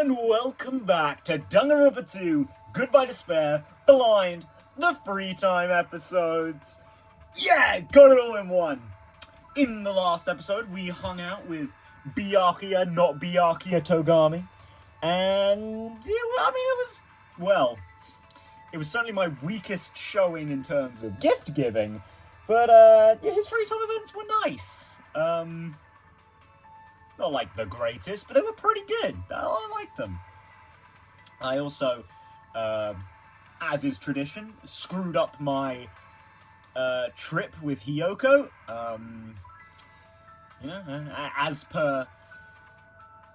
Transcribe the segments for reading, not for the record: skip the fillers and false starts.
and welcome back to Danganronpa 2, Goodbye Despair, Blind, the free time episodes. Yeah, got it all in one. In the last episode, we hung out with Byakuya, not Byakuya Togami, and it was certainly my weakest showing in terms of gift giving, but his free time events were nice. Not like the greatest, but they were pretty good. I liked them. I also, as is tradition, screwed up my trip with Hiyoko. As per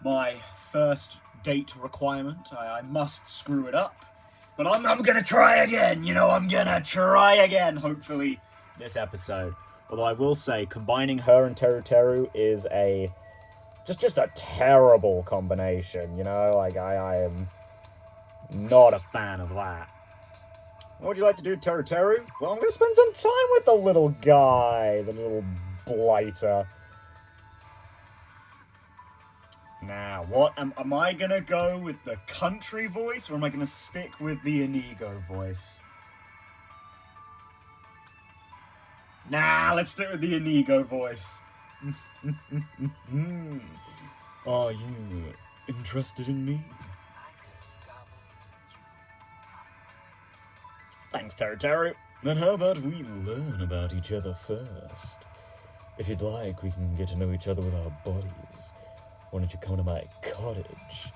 my first date requirement, I must screw it up. But I'm gonna try again, I'm gonna try again, hopefully, this episode. Although I will say, combining her and Teruteru is just a terrible combination, I am not a fan of that. What would you like to do, Teruteru? Well, I'm gonna spend some time with the little guy, the little blighter. Now, what, am I gonna go with the country voice, or am I gonna stick with the Inigo voice? Nah, let's stick with the Inigo voice. Are you interested in me? Thanks, Teruteru. Then how about we learn about each other first? If you'd like, we can get to know each other with our bodies. Why don't you come to my cottage?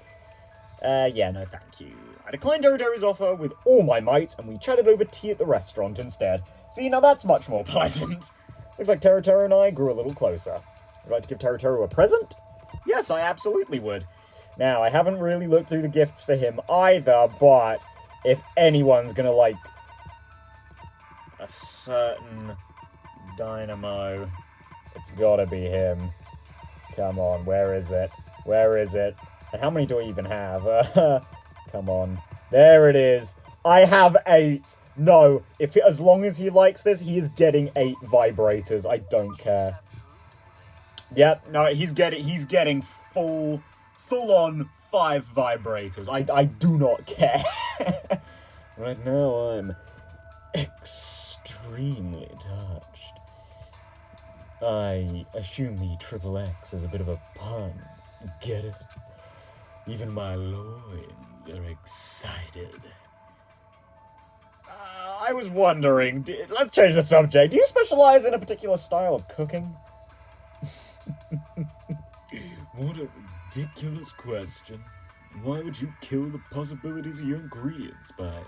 Yeah, no thank you. I declined Teruteru's offer with all my might, and we chatted over tea at the restaurant instead. See, now that's much more pleasant. Looks like Teruteru and I grew a little closer. Would you like to give Teruteru a present? Yes, I absolutely would. Now, I haven't really looked through the gifts for him either, but if anyone's gonna like a certain dynamo, it's gotta be him. Come on, where is it? Where is it? And how many do I even have? Come on. There it is. I have 8. No, as long as he likes this, he is getting 8 vibrators. I don't care. Yep, no, he's getting full on 5 vibrators. I do not care. Right now, I'm extremely touched. I assume the triple X is a bit of a pun. Get it? Even my loins are excited. I was wondering, let's change the subject. Do you specialize in a particular style of cooking? What a ridiculous question. Why would you kill the possibilities of your ingredients by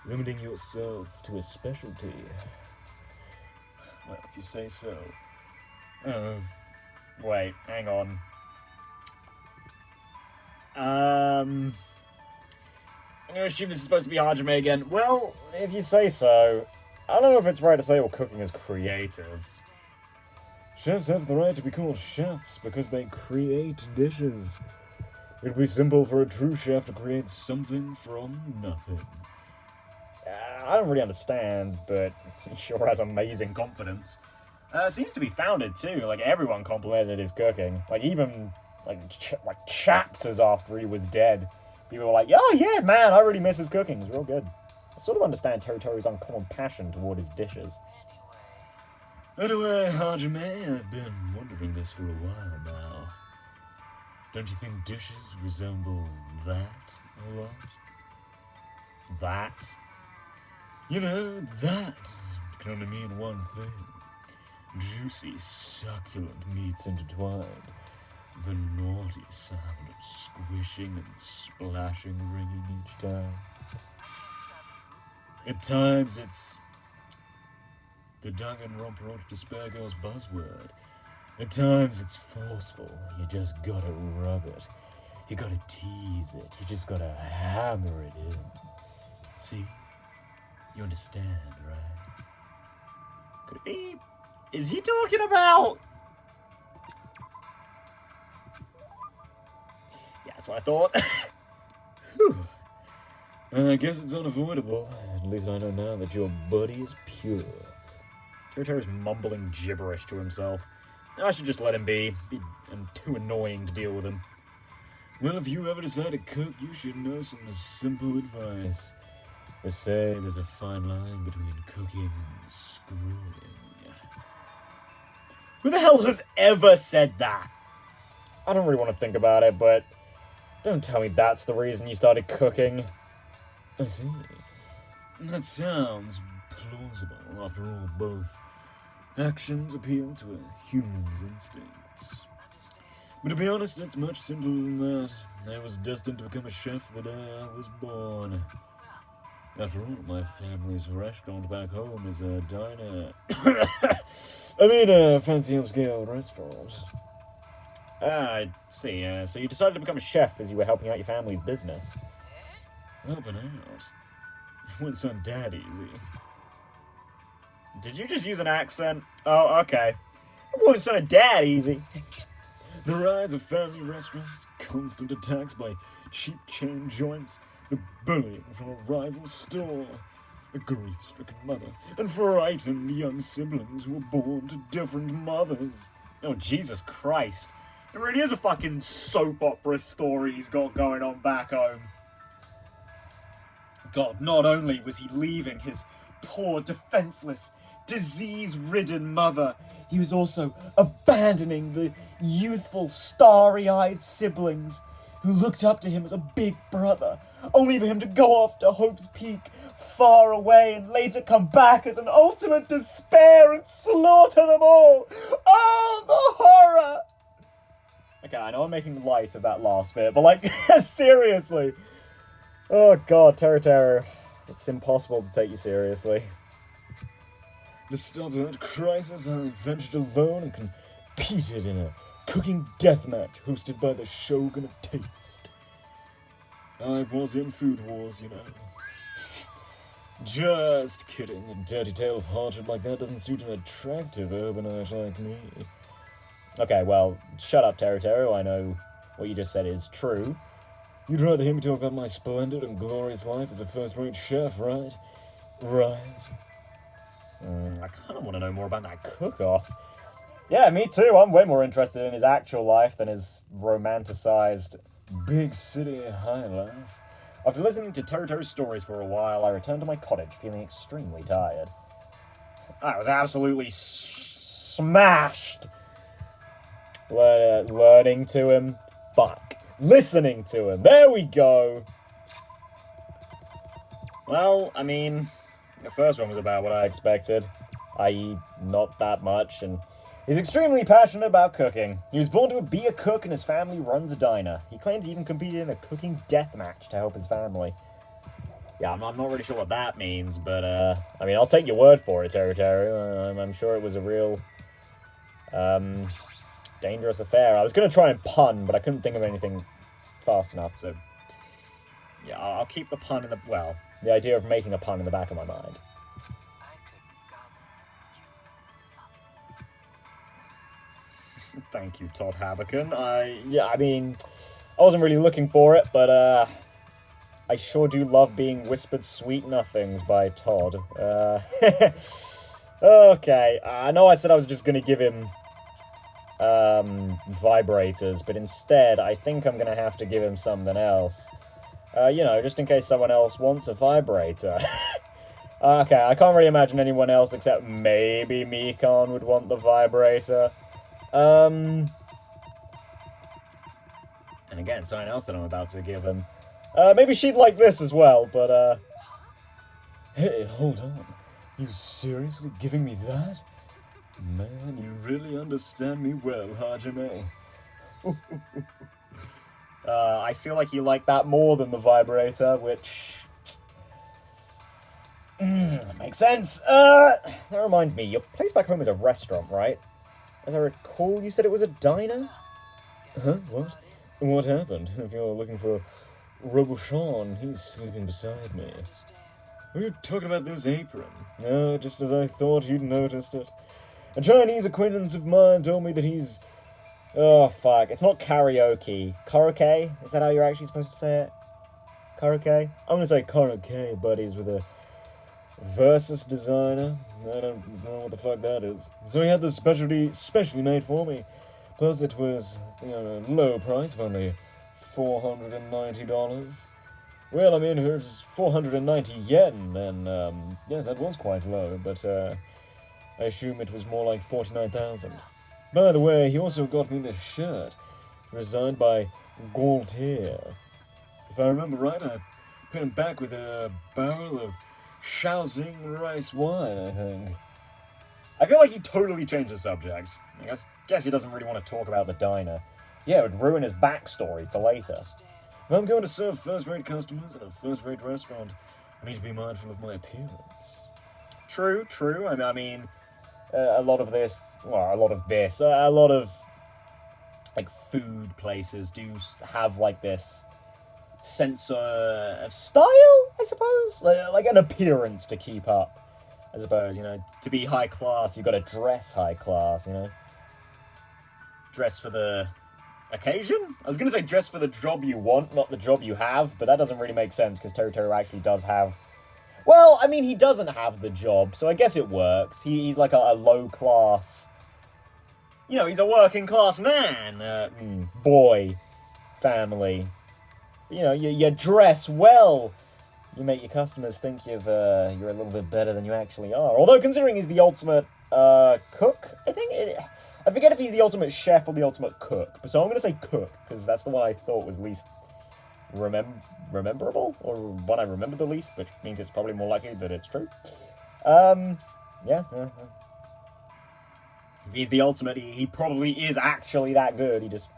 limiting yourself to a specialty? Well, if you say so. Wait, hang on. I'm gonna assume this is supposed to be Hajime again. Well, if you say so, I don't know if it's right to say all cooking is creative. Chefs have the right to be called chefs because they create dishes. It'd be simple for a true chef to create something from nothing. I don't really understand, but he sure has amazing confidence. Seems to be founded too. Like, everyone complimented his cooking. Like, even chapters after he was dead, people were like, "Oh yeah, man, I really miss his cooking. It's real good." I sort of understand Teruteru's uncommon passion toward his dishes. Anyway, Hajime, I've been wondering this for a while now. Don't you think dishes resemble that a lot? That? That can only mean one thing. Juicy, succulent meats intertwined. The naughty sound of squishing and splashing ringing each time. At times it's the Danganronpa Despair Girl's buzzword. At times it's forceful. You just gotta rub it. You gotta tease it. You just gotta hammer it in. See? You understand, right? Could it be? Is he talking about? Yeah, that's what I thought. Whew. I guess it's unavoidable. At least I know now that your buddy is pure. Teruteru's mumbling gibberish to himself. I should just let him be. I'm too annoying to deal with him. Well, if you ever decide to cook, you should know some simple advice. They say there's a fine line between cooking and screwing. Who the hell has ever said that? I don't really want to think about it, but don't tell me that's the reason you started cooking. I see. That sounds plausible. After all, both actions appeal to a human's instincts. But to be honest, it's much simpler than that. I was destined to become a chef the day I was born. After all, my family's restaurant back home is a diner. I mean, a fancy upscale restaurant. I see. So you decided to become a chef as you were helping out your family's business. Helping out? It wouldn't sound that easy. Did you just use an accent? Oh, okay. It wouldn't sound that easy. The rise of fancy restaurants, constant attacks by cheap chain joints, the bullying from a rival store, a grief-stricken mother, and frightened young siblings who were born to different mothers. Oh, Jesus Christ. It really is a fucking soap opera story he's got going on back home. God, not only was he leaving his poor, defenseless, disease-ridden mother, he was also abandoning the youthful, starry-eyed siblings who looked up to him as a big brother, only for him to go off to Hope's Peak, far away, and later come back as an ultimate despair and slaughter them all. Oh, the horror! Okay, I know I'm making light of that last bit, but, like, seriously. Oh, God, Teruteru. It's impossible to take you seriously. To stop that crisis, I ventured alone and competed in a cooking deathmatch hosted by the Shogun of Taste. I was in Food Wars, you know. Just kidding. A dirty tale of hardship like that doesn't suit an attractive urbanite like me. Okay, well, shut up, Teruteru. I know what you just said is true. You'd rather hear me talk about my splendid and glorious life as a first-rate chef, right? Right. I kind of want to know more about that cook-off. Yeah, me too. I'm way more interested in his actual life than his romanticized big city high life. After listening to Teruteru's stories for a while, I returned to my cottage feeling extremely tired. I was absolutely smashed. Learning to him. Fuck. Listening to him. There we go. Well, I mean, the first one was about what I expected, i.e. not that much, and he's extremely passionate about cooking. He was born to be a cook and his family runs a diner. He claims he even competed in a cooking death match to help his family. Yeah, I'm not really sure what that means, but, I mean, I'll take your word for it, Teruteru. I'm sure it was a real, dangerous affair. I was going to try and pun, but I couldn't think of anything fast enough, so yeah, I'll keep the pun in the, well, the idea of making a pun in the back of my mind. Thank you, Todd Haberkin. I mean, I wasn't really looking for it, but, I sure do love being whispered sweet nothings by Todd. Okay, I know I said I was just going to give him vibrators, but instead I think I'm gonna have to give him something else. You know, just in case someone else wants a vibrator. Okay, I can't really imagine anyone else except maybe Mikan would want the vibrator. And again, something else that I'm about to give him. Maybe she'd like this as well, but hey, hold on. You seriously giving me that? Man, you really understand me well, Hajime. I feel like you like that more than the vibrator, which makes sense. That reminds me, your place back home is a restaurant, right? As I recall, you said it was a diner? Huh? What? What happened? If you're looking for Robuchon, he's sleeping beside me. Were you talking about this apron? No, just as I thought you'd noticed it. A Chinese acquaintance of mine told me that he's... Oh, fuck. It's not karaoke. Karaoke? Is that how you're actually supposed to say it? Karaoke? I'm gonna say karaoke buddies with a Versus designer. I don't know what the fuck that is. So he had this specially made for me. Plus it was, you know, a low price of only $490. Well, I mean, if it was 490 yen, then, yes, that was quite low, but, I assume it was more like 49,000. By the way, he also got me this shirt, designed by Gaultier. If I remember right, I paid him back with a barrel of Shaoxing rice wine, I think. I feel like he totally changed the subject. I guess he doesn't really want to talk about the diner. Yeah, it would ruin his backstory for later. If I'm going to serve first-rate customers in a first-rate restaurant, I need to be mindful of my appearance. True. I mean, a lot of like food places do have like this sense of style, I suppose, like an appearance to keep up. I suppose, to be high class, you've got to dress high class, Dress for the occasion? I was going to say dress for the job you want, not the job you have, but that doesn't really make sense, because Teruteru actually does have... Well, I mean, he doesn't have the job, so I guess it works. He's like a low-class... he's a working-class man. Boy. Family. You dress well. You make your customers think you're a little bit better than you actually are. Although, considering he's the ultimate cook, I forget if he's the ultimate chef or the ultimate cook. So I'm going to say cook, because that's the one I thought was least rememberable, or one I remembered the least, which means it's probably more likely that it's true. Yeah. If he's the ultimate, he probably is actually that good. He just,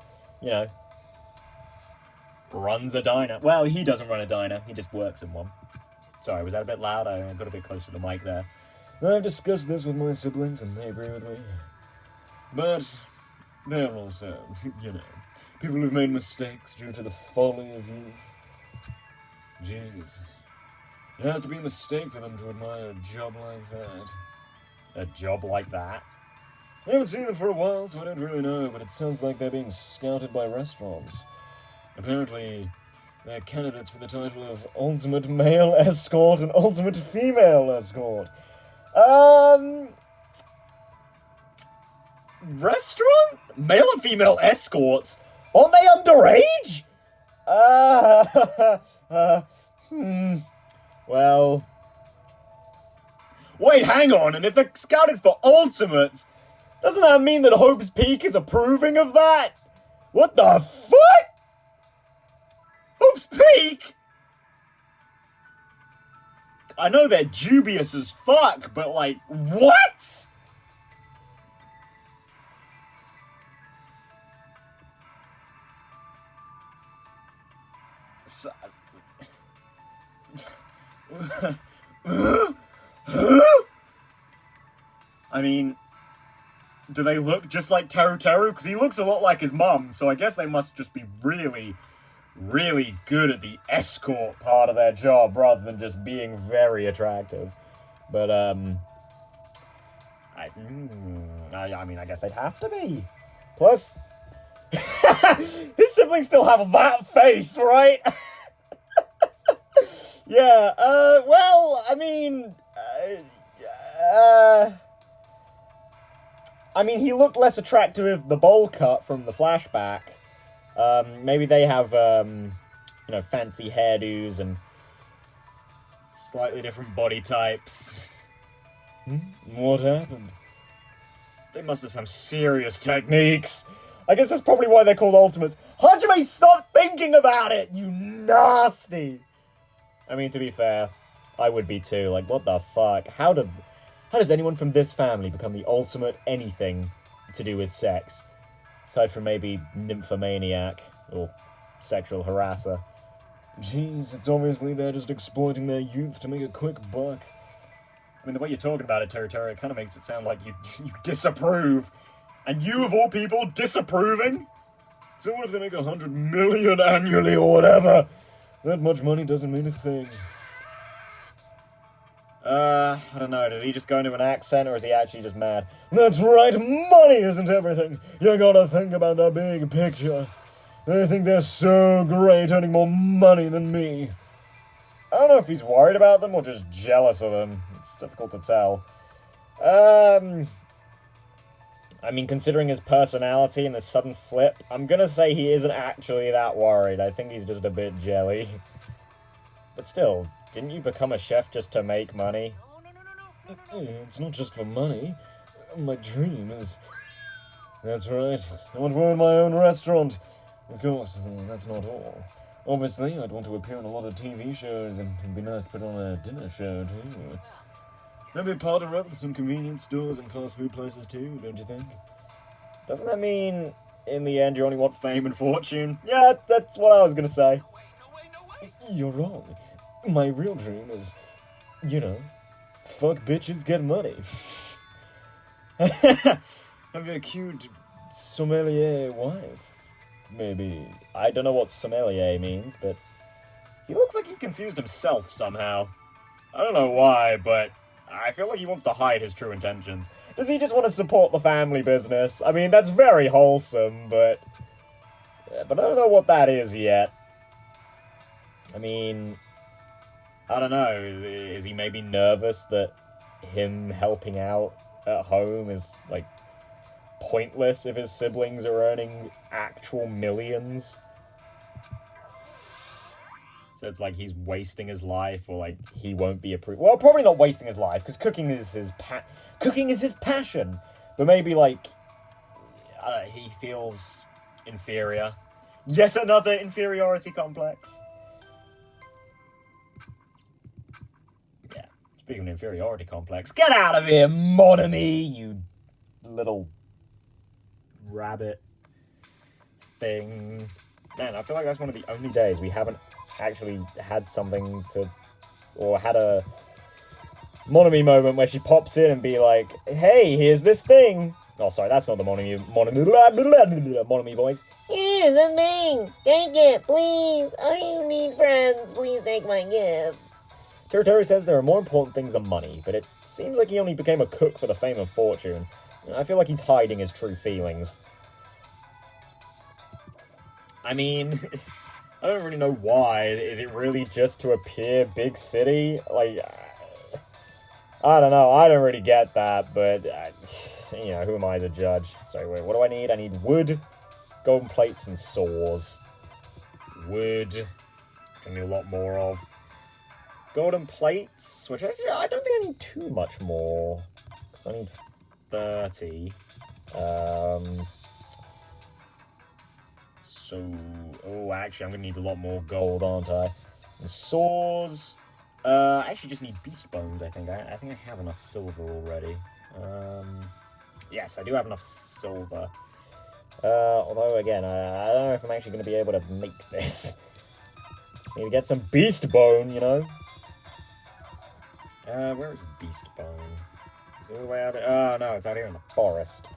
runs a diner. Well, he doesn't run a diner. He just works in one. Sorry, was that a bit loud? I got a bit closer to the mic there. I've discussed this with my siblings, and they agree with me. But they're also, people who've made mistakes due to the folly of youth. Jeez. It has to be a mistake for them to admire a job like that. A job like that? I haven't seen them for a while, so I don't really know, but it sounds like they're being scouted by restaurants. Apparently, they're candidates for the title of Ultimate Male Escort and Ultimate Female Escort. Restaurant? Male and female escorts? Aren't they underage? Well... Wait, hang on, and if they're scouted for ultimates, doesn't that mean that Hope's Peak is approving of that? What the fuck? Hope's Peak? I know they're dubious as fuck, but like, what? So, I mean, do they look just like Teruteru? Because he looks a lot like his mum, so I guess they must just be really, really good at the escort part of their job, rather than just being very attractive. But, I mean, I guess they'd have to be. Plus, his siblings still have that face, right? Yeah, well, I mean, he looked less attractive with the bowl cut from the flashback. Maybe they have, fancy hairdos and slightly different body types. What happened? They must have some serious techniques. I guess that's probably why they're called Ultimates. Hajime, stop thinking about it, you nasty! I mean, to be fair, I would be too. Like, what the fuck? How does anyone from this family become the ultimate anything to do with sex? Aside from maybe nymphomaniac or sexual harasser. Jeez, it's obviously they're just exploiting their youth to make a quick buck. I mean, the way you're talking about it, Teruteru, it kind of makes it sound like you disapprove. And you, of all people, disapproving? So what if they make 100 million annually or whatever? That much money doesn't mean a thing. I don't know, did he just go into an accent, or is he actually just mad? That's right, money isn't everything. You gotta think about the big picture. They think they're so great, earning more money than me. I don't know if he's worried about them, or just jealous of them. It's difficult to tell. I I mean, considering his personality and the sudden flip, I'm gonna say he isn't actually that worried. I think he's just a bit jelly. But still, didn't you become a chef just to make money? It's not just for money. My dream is... That's right. I want to own my own restaurant. Of course, that's not all. Obviously, I'd want to appear in a lot of TV shows, and it'd be nice to put on a dinner show, too. Maybe partner up with some convenience stores and fast food places, too, don't you think? Doesn't that mean, in the end, you only want fame and fortune? Yeah, that's what I was gonna say. You're wrong. My real dream is, you know, fuck bitches, get money. Have a cute sommelier wife. Maybe. I don't know what sommelier means, but he looks like he confused himself somehow. I don't know why, but I feel like he wants to hide his true intentions. Does he just want to support the family business? I mean, that's very wholesome, but I don't know what that is yet. I mean, I don't know. Is he maybe nervous that him helping out at home is, like, pointless if his siblings are earning actual millions? So it's like he's wasting his life, or like he won't be approved. Well, probably not wasting his life, because cooking is his passion. But maybe like he feels inferior. Yet another inferiority complex. Yeah. Speaking of inferiority complex, get out of here, mon ami, you little rabbit thing. Man, I feel like that's one of the only days we haven't actually had something to, or had a Monami moment where she pops in and be like, hey, here's this thing. Oh, sorry, that's not the Monami voice. Here's the thing. Take it, please. I need friends. Please take my gifts. Teruteru says there are more important things than money, but it seems like he only became a cook for the fame and fortune. I feel like he's hiding his true feelings. I mean, I don't really know why. Is it really just to appear big city? Like, I don't know. I don't really get that, but, you know, who am I to judge? Sorry, wait, what do I need? I need wood, golden plates, and saws. Wood, which I need a lot more of. Golden plates, which I don't think I need too much more, because I need 30. So, oh, actually, I'm going to need a lot more gold, aren't I? And saws. I actually just need beast bones, I think. I think I have enough silver already. Yes, I do have enough silver. Although, again, I don't know if I'm actually going to be able to make this. Just need to get some beast bone, you know? Where is beast bone? Is it all the way out here? Oh, no, it's out here in the forest.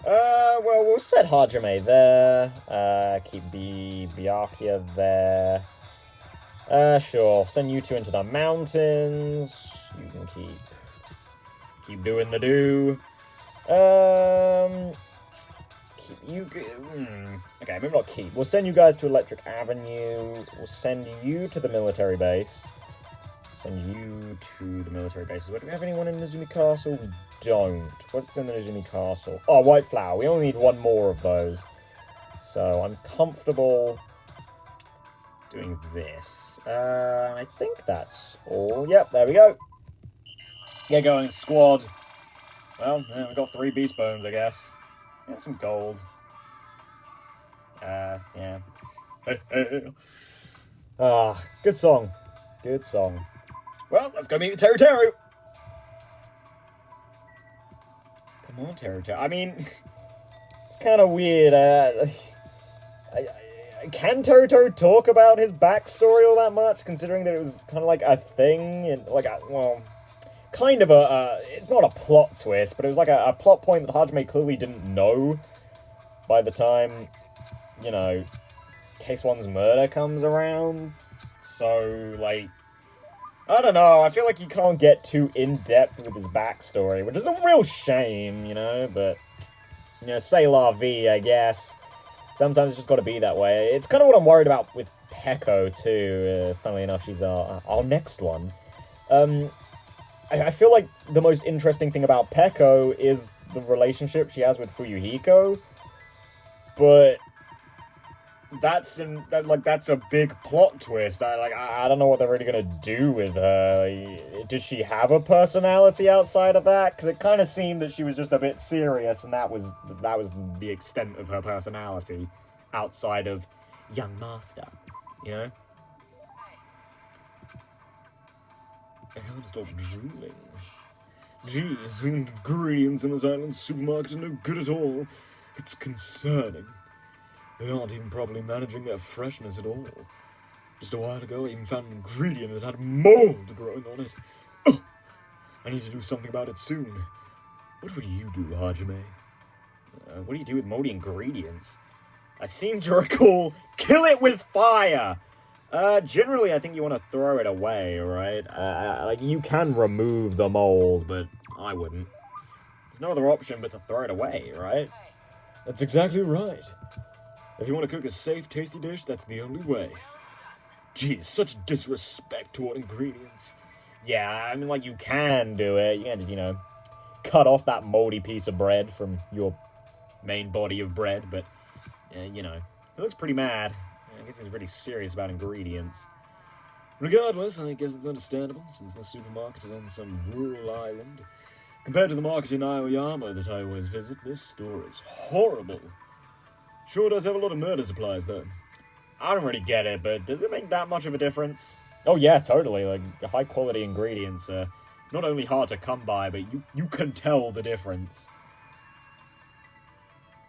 Well, we'll set Hajime there. Keep Byakuya there. Sure. Send you two into the mountains. You can keep doing the do. Okay, maybe not keep. We'll send you guys to Electric Avenue. We'll send you to the military base. Send you to the military bases. Do we have anyone in Nizumi Castle? We don't. What's in the Nizumi Castle? Oh, White Flower. We only need one more of those. So I'm comfortable doing this. I think that's all. Yep, there we go. Get going, squad. Well, yeah, we got 3 beast bones, I guess. And some gold. Yeah. Good song. Good song. Well, let's go meet Teruteru. Come on, Teruteru. I mean, it's kind of weird. Can Teruteru talk about his backstory all that much, considering that it was kind of like a thing, and like kind of it's not a plot twist, but it was like a plot point that Hajime clearly didn't know by the time, you know, Case 1's murder comes around. So, like, I don't know, I feel like he can't get too in-depth with his backstory, which is a real shame, you know, but, you know, c'est la vie, I guess. Sometimes it's just got to be that way. It's kind of what I'm worried about with Peko, too. Funnily enough, she's our next one. I feel like the most interesting thing about Peko is the relationship she has with Fuyuhiko, but that's a big plot twist. I don't know what they're really gonna do with her. Does she have a personality outside of that? Because it kind of seemed that she was just a bit serious, and that was the extent of her personality outside of young master, you know. I can't stop drooling. Geez, the ingredients in this island supermarket are no good at all. It's concerning. They aren't even properly managing their freshness at all. Just a while ago, I even found an ingredient that had mold growing on it. Oh, I need to do something about it soon. What would you do, Hajime? What do you do with moldy ingredients? I seem to recall, kill it with fire! Generally, I think you want to throw it away, right? Like, you can remove the mold, but I wouldn't. There's no other option but to throw it away, right? That's exactly right. If you want to cook a safe, tasty dish, that's the only way. Geez, such disrespect toward ingredients. Yeah, I mean, like, you can do it. You can, you know, cut off that moldy piece of bread from your main body of bread, but, you know, he looks pretty mad. I guess he's really serious about ingredients. Regardless, I guess it's understandable, since the supermarket is on some rural island. Compared to the market in Aoyama that I always visit, this store is horrible. Sure does have a lot of murder supplies, though. I don't really get it, but does it make that much of a difference? Oh yeah, totally. Like, high-quality ingredients are not only hard to come by, but you can tell the difference.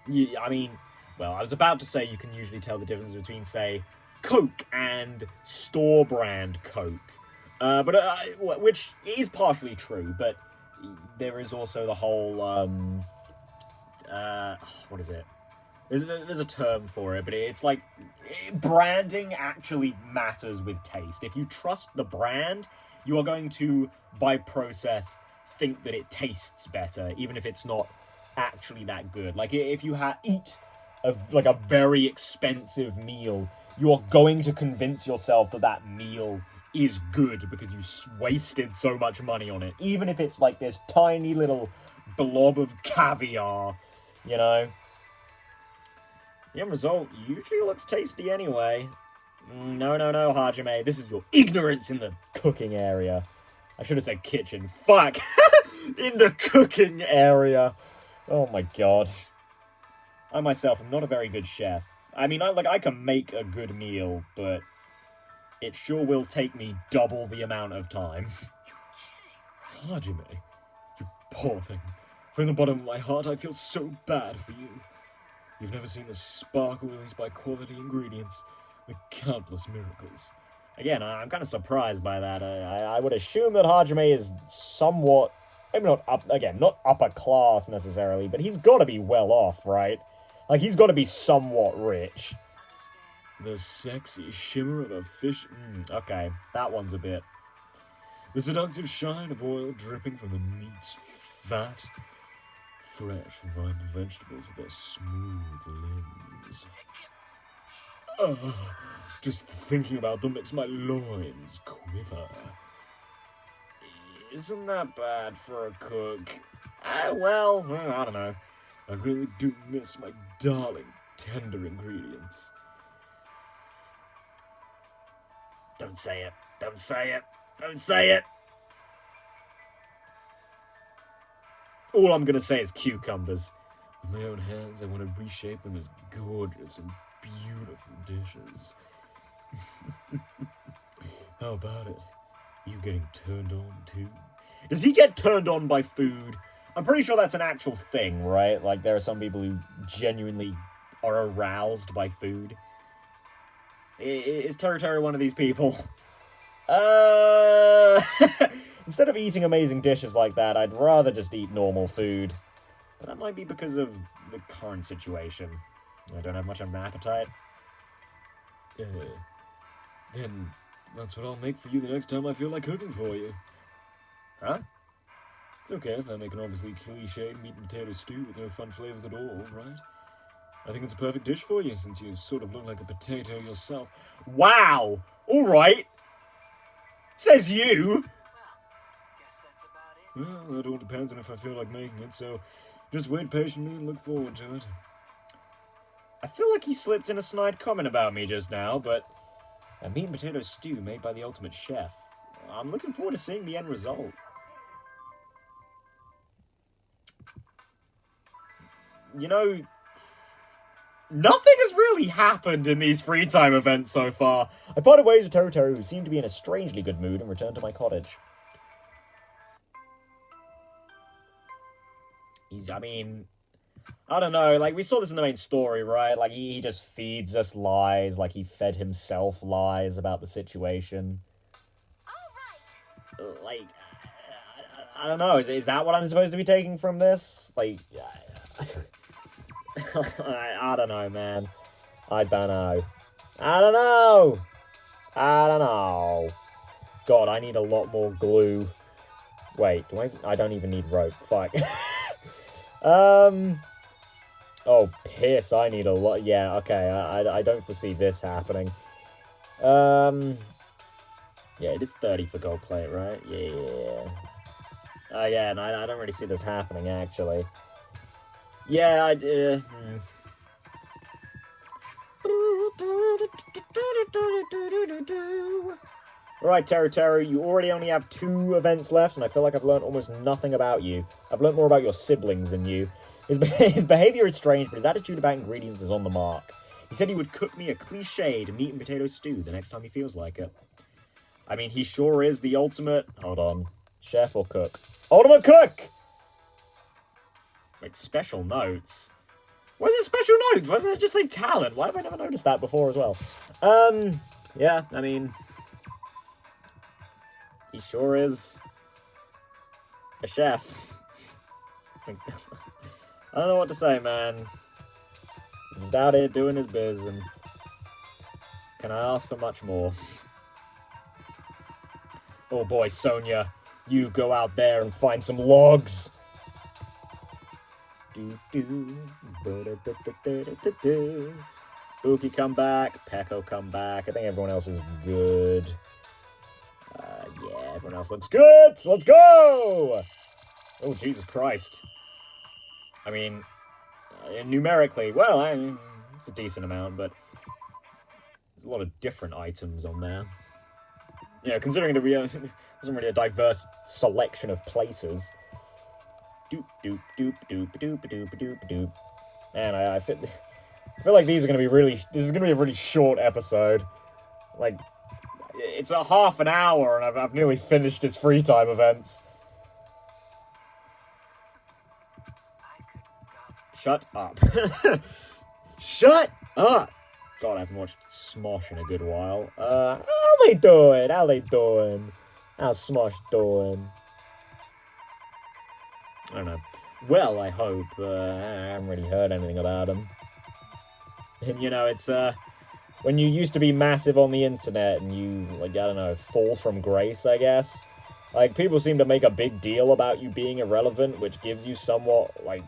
Yeah, I mean, well, I was about to say you can usually tell the difference between, say, Coke and store-brand Coke. Which is partially true, but there is also the whole, what is it? There's a term for it, but it's like, branding actually matters with taste. If you trust the brand, you are going to, by process, think that it tastes better, even if it's not actually that good. Like, if you eat a very expensive meal, you are going to convince yourself that that meal is good because you wasted so much money on it. Even if it's like this tiny little blob of caviar, you know? The end result usually looks tasty anyway. No, Hajime. This is your ignorance in the cooking area. I should have said kitchen. Fuck! In the cooking area. Oh my god. I myself am not a very good chef. I mean, I can make a good meal, but it sure will take me double the amount of time. Hajime, you poor thing. From the bottom of my heart, I feel so bad for you. You've never seen the sparkle released by quality ingredients, the countless miracles. Again, I'm kind of surprised by that. I would assume that Hajime is somewhat, maybe not upper class necessarily, but he's got to be well off, right? Like, he's got to be somewhat rich. The sexy shimmer of a fish. Okay, that one's a bit. The seductive shine of oil dripping from the meat's fat. Fresh, ripe vegetables with their smooth limbs. Just thinking about them makes my loins quiver. Isn't that bad for a cook? Well, I don't know. I really do miss my darling, tender ingredients. Don't say it. Don't say it. Don't say it. All I'm gonna say is cucumbers. With my own hands, I want to reshape them as gorgeous and beautiful dishes. How about it? You getting turned on too? Does he get turned on by food? I'm pretty sure that's an actual thing, right? Like, there are some people who genuinely are aroused by food. Is Teruteru one of these people? Instead of eating amazing dishes like that, I'd rather just eat normal food. But that might be because of the current situation. I don't have much of an appetite. Then that's what I'll make for you the next time I feel like cooking for you. Huh? It's okay if I make an obviously cliched meat and potato stew with no fun flavors at all, right? I think it's a perfect dish for you, since you sort of look like a potato yourself. Wow! Alright! Says you! Well, guess that's about it. Well, that all depends on if I feel like making it, so Just wait patiently and look forward to it. I feel like he slipped in a snide comment about me just now, but a meat and potato stew made by the ultimate chef. I'm looking forward to seeing the end result. You know, nothing has really happened in these free time events so far. I parted ways with Teruteru, who seemed to be in a strangely good mood, and returned to my cottage. I don't know, like, we saw this in the main story, right? Like, he just feeds us lies, like he fed himself lies about the situation. All right. Like, I don't know, is that what I'm supposed to be taking from this? Like, I don't know, man. I don't know. God, I need a lot more glue. Wait, I don't even need rope. Fuck. Oh, piss, I need a lot. Yeah, okay, I don't foresee this happening. Yeah, it is 30 for gold plate, right? Yeah. Yeah, and I don't really see this happening, actually. Yeah, Alright, Teruteru, you already only have 2 events left, and I feel like I've learned almost nothing about you. I've learned more about your siblings than you. His behavior is strange, but his attitude about ingredients is on the mark. He said he would cook me a cliched meat and potato stew the next time he feels like it. I mean, he sure is the ultimate... Hold on. Chef or cook? Ultimate cook! Like, special notes? Why is it special notes? Why doesn't it just say talent? Why have I never noticed that before as well? Yeah, I mean... He sure is... a chef. I don't know what to say, man. He's just out here doing his biz, and... Can I ask for much more? Oh boy, Sonia. You go out there and find some logs. Buki come back. Peko come back. I think everyone else is good. Yeah, everyone else looks good. So let's go! Oh, Jesus Christ. I mean, numerically, well, it's a decent amount, but there's a lot of different items on there. You know, considering that we wasn't really a diverse selection of places. Doop doop doop doop doop doop doop doop. Man, I feel like these are gonna be really. This is gonna be a really short episode. Like, it's a half an hour, and I've nearly finished his free time events. Shut up. Shut up. God, I haven't watched Smosh in a good while. How they doing? How's Smosh doing? I don't know. Well, I hope. I haven't really heard anything about him. And, you know, it's, when you used to be massive on the internet and you, like, I don't know, fall from grace, I guess. Like, people seem to make a big deal about you being irrelevant, which gives you somewhat, like,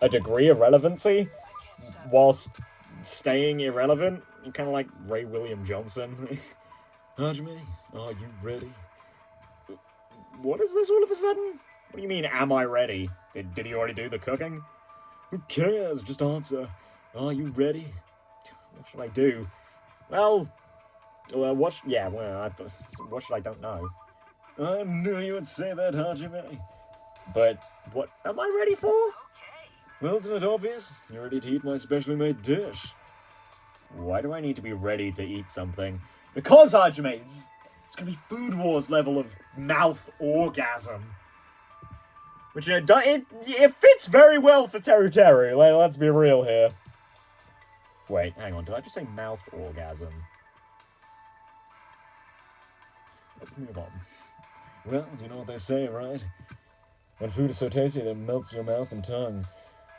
a degree of relevancy, whilst staying irrelevant. You're kind of like Ray William Johnson. Hajime, are you ready? What is this all of a sudden? What do you mean, am I ready? Did he already do the cooking? Who cares? Just answer. Are you ready? What should I do? Well, what should I don't know. I knew you would say that, Hajime. But what am I ready for? Well, isn't it obvious? You're ready to eat my specially made dish. Why do I need to be ready to eat something? Because, Hajime, it's gonna be Food Wars level of mouth orgasm. Which, you know, it fits very well for Teruteru. Let's be real here. Wait, hang on, did I just say mouth orgasm? Let's move on. Well, you know what they say, right? When food is so tasty that it melts your mouth and tongue.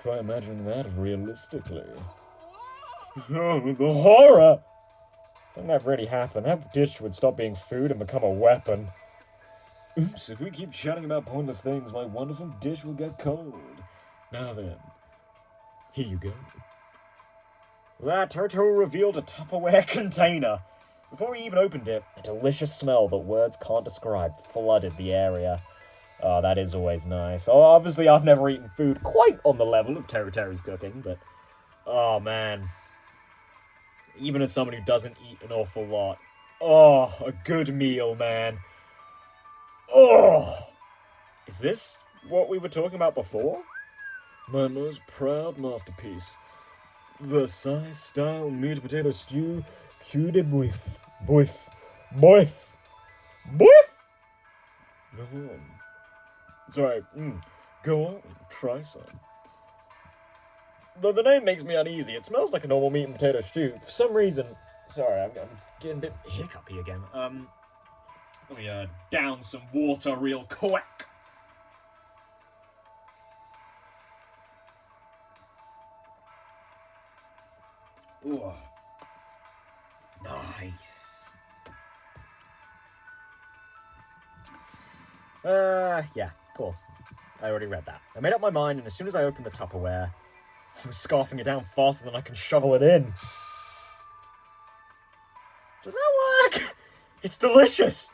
Try imagining that realistically. Oh, the horror! Something that really happened. That dish would stop being food and become a weapon. Oops, if we keep chatting about pointless things, my wonderful dish will get cold. Now then, here you go. That Teruteru revealed a Tupperware container. Before he even opened it, a delicious smell that words can't describe flooded the area. Oh, that is always nice. Oh, obviously I've never eaten food quite on the level of Teruteru's cooking, but... Oh, man. Even as someone who doesn't eat an awful lot. Oh, a good meal, man. Oh! Is this what we were talking about before? My most proud masterpiece. Versailles-style meat potato stew, cul de boeuf. Boeuf. Boeuf. Boeuf! Go on. Sorry. Go on. Try some. Though the name makes me uneasy. It smells like a normal meat and potato stew. For some reason... Sorry, I'm getting a bit hiccupy again. Let me down some water real quick. Ooh. Nice. Yeah, cool. I already read that. I made up my mind, and as soon as I opened the Tupperware, I was scarfing it down faster than I can shovel it in. Does that work? It's delicious!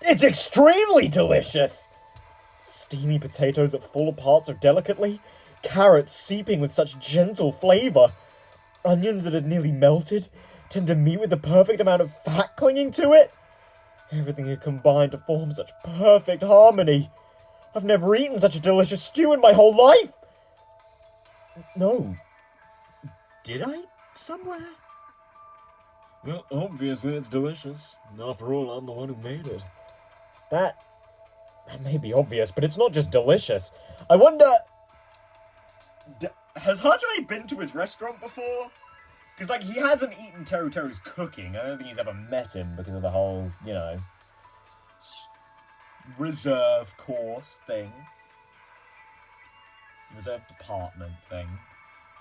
It's extremely delicious! Steamy potatoes that fall apart so delicately, carrots seeping with such gentle flavour, onions that had nearly melted, tender meat with the perfect amount of fat clinging to it. Everything had combined to form such perfect harmony. I've never eaten such a delicious stew in my whole life! No. Did I? Somewhere? Well, obviously it's delicious. After all, I'm the one who made it. That may be obvious, but it's not just delicious. I wonder... has Hajime been to his restaurant before? Because, like, he hasn't eaten Teruteru's cooking. I don't think he's ever met him because of the whole, you know... reserve course thing. Reserve department thing.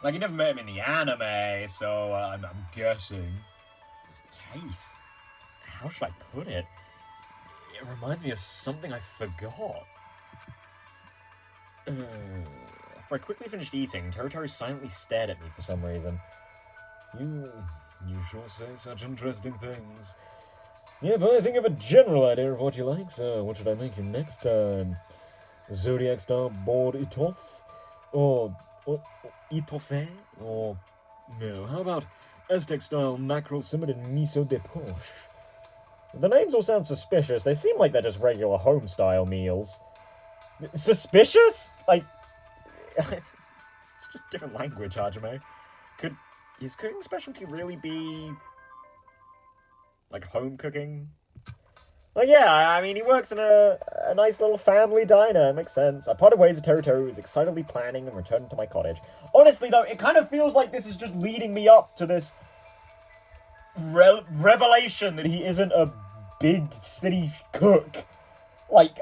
Like, he never met him in the anime, so I'm guessing. His taste. How should I put it? It reminds me of something I forgot. After I quickly finished eating, Teruteru silently stared at me for some reason. You sure say such interesting things. Yeah, but I think I have a general idea of what you like, so what should I make you next time? Zodiac-style boiled itof? Or etoffe? Or, no, how about Aztec-style mackerel simmered in miso de poche? The names all sound suspicious. They seem like they're just regular home-style meals. Suspicious? Like, it's just different language, Hajime. Could his cooking specialty really be... like, home cooking? Like, yeah, I mean, he works in a nice little family diner. It makes sense. I parted ways with Teruteru, who is excitedly planning and returning to my cottage. Honestly, though, it kind of feels like this is just leading me up to this revelation that he isn't a big city cook. Like,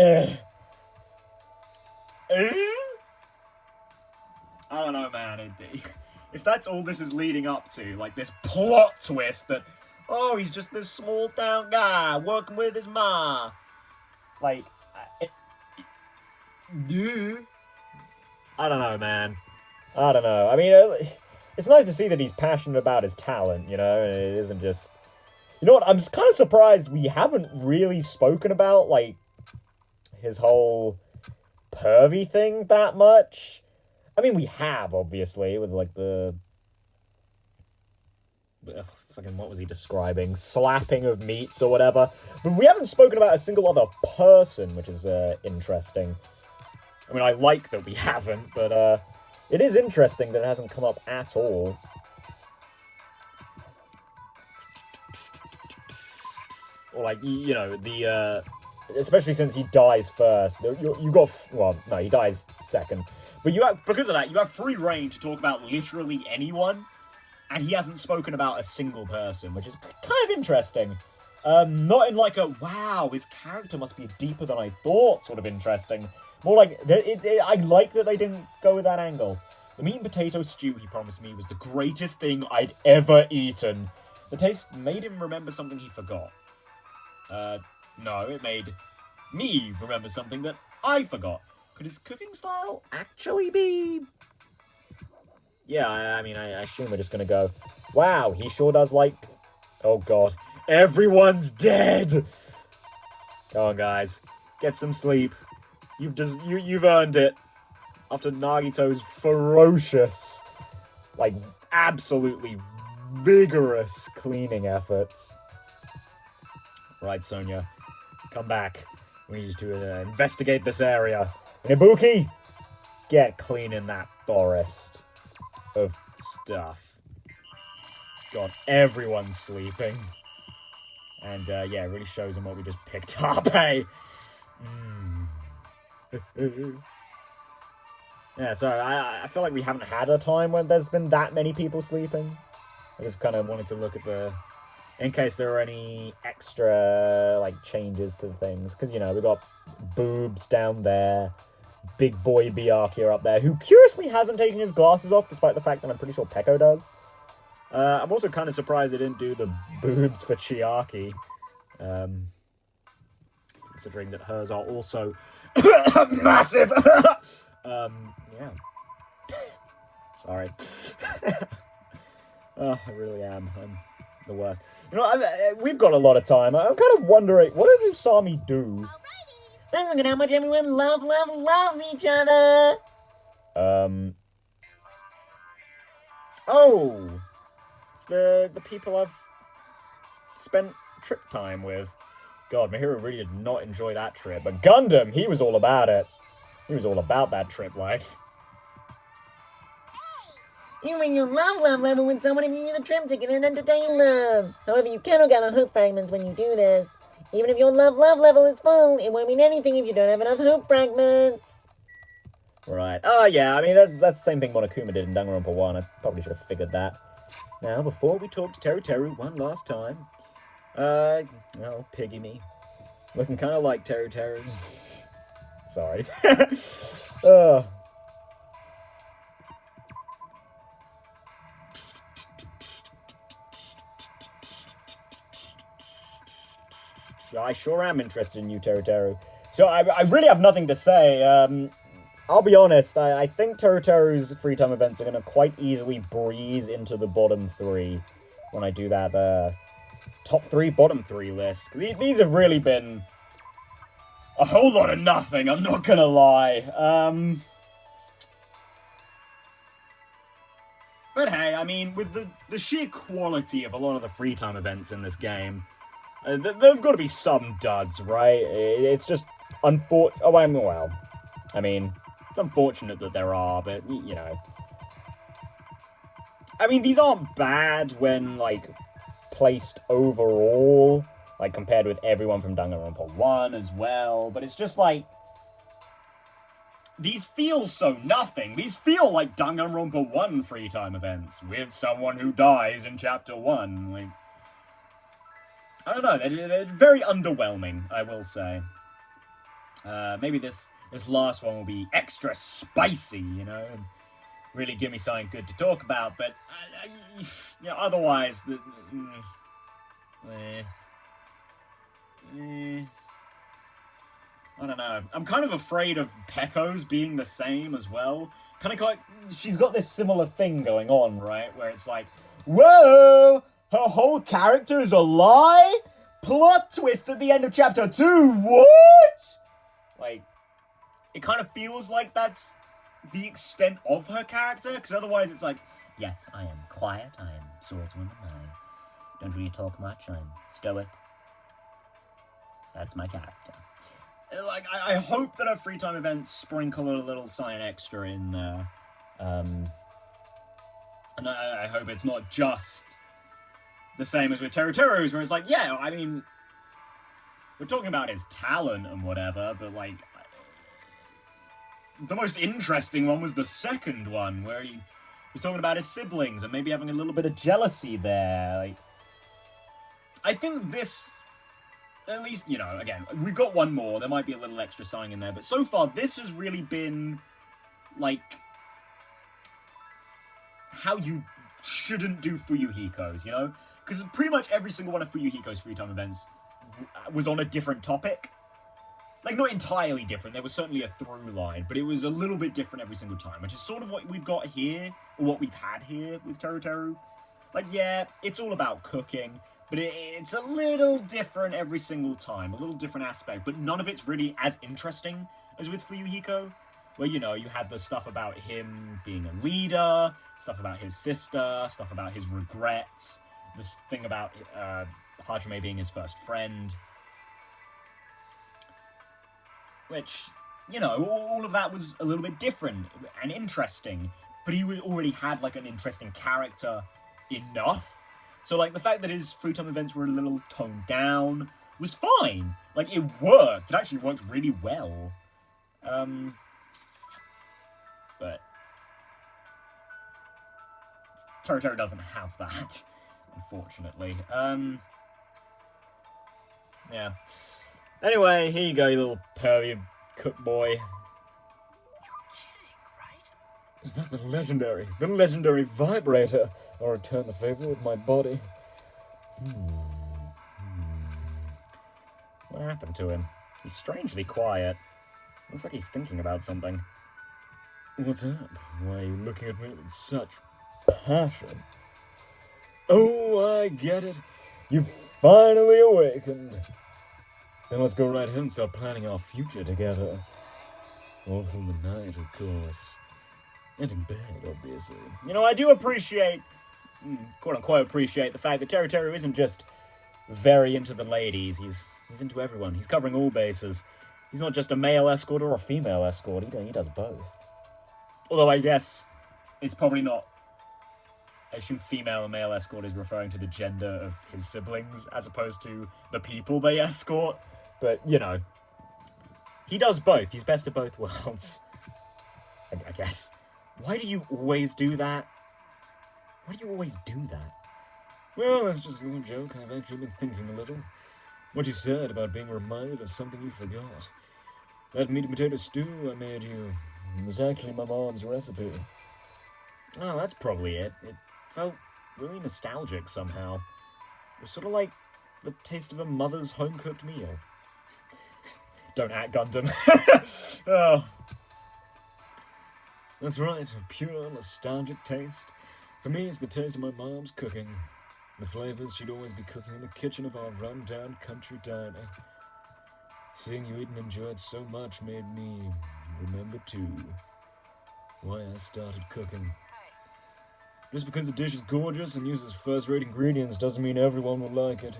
I don't know, man. If that's all this is leading up to, like this plot twist that, oh, he's just this small town guy working with his ma. Like, I don't know, man. I don't know. I mean, it's nice to see that he's passionate about his talent, you know, and it isn't just... You know what, I'm just kind of surprised we haven't really spoken about, like, his whole pervy thing that much. I mean, we have, obviously, with, like, the... fucking, what was he describing? Slapping of meats or whatever. But we haven't spoken about a single other person, which is, interesting. I mean, I like that we haven't, but, it is interesting that it hasn't come up at all. Or, like, you know, the, especially since he dies first. You got... Well, no, he dies second. But you have, because of that, you have free reign to talk about literally anyone, and he hasn't spoken about a single person, which is kind of interesting. Not in like a, wow, his character must be deeper than I thought sort of interesting. More like, I like that they didn't go with that angle. The meat and potato stew he promised me was the greatest thing I'd ever eaten. The taste made him remember something he forgot. No, it made me remember something that I forgot. Could his cooking style actually be... Yeah, I mean, I assume we're just gonna go, wow, he sure does like... Oh god. Everyone's dead! Come on, guys. Get some sleep. You've earned it. After Nagito's ferocious, like, absolutely vigorous cleaning efforts. Right, Sonia. Come back. We need you to investigate this area. And Ibuki, get cleaning that forest of stuff. God, everyone's sleeping. And, yeah, it really shows them what we just picked up, hey? Yeah, so I feel like we haven't had a time when there's been that many people sleeping. I just kind of wanted to look at in case there are any extra, like, changes to the things. Because, you know, we got Boobs down there, Big Boy Byakuya up there, who curiously hasn't taken his glasses off, despite the fact that I'm pretty sure Peko does. I'm also kind of surprised they didn't do the boobs for Chiaki. Considering that hers are also massive. Yeah. Sorry. Oh, I really am. I'm the worst. You know, we've got a lot of time. I'm kind of wondering, what does Usami do? Let's look at how much everyone loves each other. Oh, it's the people I've spent trip time with. God, Mihiru really did not enjoy that trip, but Gundam, he was all about it. He was all about that trip life. You mean you love with someone if you use a trip ticket and entertain them. However, you cannot gather hope fragments when you do this. Even if your love level is full, it won't mean anything if you don't have enough hope fragments. Right. Oh, yeah, I mean, that's the same thing Monokuma did in Danganronpa 1. I probably should have figured that. Now, before we talk to Teruteru one last time, oh, piggy me. Looking kind of like Teruteru. Sorry. I sure am interested in you, Teruteru. So I really have nothing to say. I'll be honest, I think Teruteru's free time events are going to quite easily breeze into the bottom 3 when I do that top 3, bottom 3 list. Because these have really been a whole lot of nothing, I'm not going to lie. But hey, I mean, with the sheer quality of a lot of the free time events in this game, there've got to be some duds, right? It's just unfortunate. Oh, well, I mean, it's unfortunate that there are, but, you know. I mean, these aren't bad when, like, placed overall, like, compared with everyone from Danganronpa 1 as well, but it's just, like, these feel so nothing. These feel like Danganronpa 1 free time events, with someone who dies in Chapter 1, like, I don't know, they're very underwhelming, I will say. Maybe this last one will be extra spicy, you know, and really give me something good to talk about, but, you know, otherwise, I don't know. I'm kind of afraid of Peko's being the same as well. Kind of like, she's got this similar thing going on, right, where it's like, whoa! Her whole character is a lie? Plot twist at the end of Chapter 2, what? Like, it kind of feels like that's the extent of her character, because otherwise it's like, yes, I am quiet, I am swordswoman, I don't really talk much, I'm stoic. That's my character. Like, I hope that her free time events sprinkle a little sign extra in there. And I hope it's not just the same as with Teruteru's, where it's like, yeah, I mean, we're talking about his talent and whatever, but, like, the most interesting one was the second one, where he was talking about his siblings and maybe having a little bit of jealousy there. Like, I think this, at least, you know, again, we've got one more, there might be a little extra sign in there, but so far, this has really been, like, how you shouldn't do Fuyuhiko's, you know? Because pretty much every single one of Fuyuhiko's free time events was on a different topic. Like, not entirely different, there was certainly a through line, but it was a little bit different every single time, which is sort of what we've got here, or what we've had here with Teruteru. Like, yeah, it's all about cooking, But it's a little different every single time, a little different aspect, but none of it's really as interesting as with Fuyuhiko, where, you know, you had the stuff about him being a leader, stuff about his sister, stuff about his regrets, this thing about Hajime being his first friend, which, you know, all of that was a little bit different and interesting, but he already had, like, an interesting character enough. So, like, the fact that his free-time events were a little toned down was fine. Like, it worked. It actually worked really well. But Teruteru doesn't have that, unfortunately. Yeah. Anyway, here you go, you little pervy cook boy. Is that the legendary vibrator? I'll return the favor with my body. What happened to him? He's strangely quiet. Looks like he's thinking about something. What's up? Why are you looking at me with such passion? Oh, I get it. You've finally awakened. Then let's go right ahead and start planning our future together. All through the night, of course. And in bed, obviously. You know, I do appreciate, quote-unquote appreciate, the fact that Teruteru isn't just very into the ladies. He's into everyone. He's covering all bases. He's not just a male escort or a female escort. He does both. Although I guess it's probably not... I assume female and male escort is referring to the gender of his siblings as opposed to the people they escort. But, you know, he does both. He's best of both worlds. I guess. Why do you always do that? Why do you always do that? Well, that's just a little joke. I've actually been thinking a little. What you said about being reminded of something you forgot. That meat and potato stew I made you was actually my mom's recipe. Oh, that's probably it. It felt really nostalgic somehow. It was sort of like the taste of a mother's home-cooked meal. Don't act, Gundam. Oh. That's right, a pure nostalgic taste. For me, it's the taste of my mom's cooking. The flavors she'd always be cooking in the kitchen of our run-down country diner. Seeing you eat and enjoy it so much made me remember, too, why I started cooking. Just because the dish is gorgeous and uses first-rate ingredients doesn't mean everyone will like it.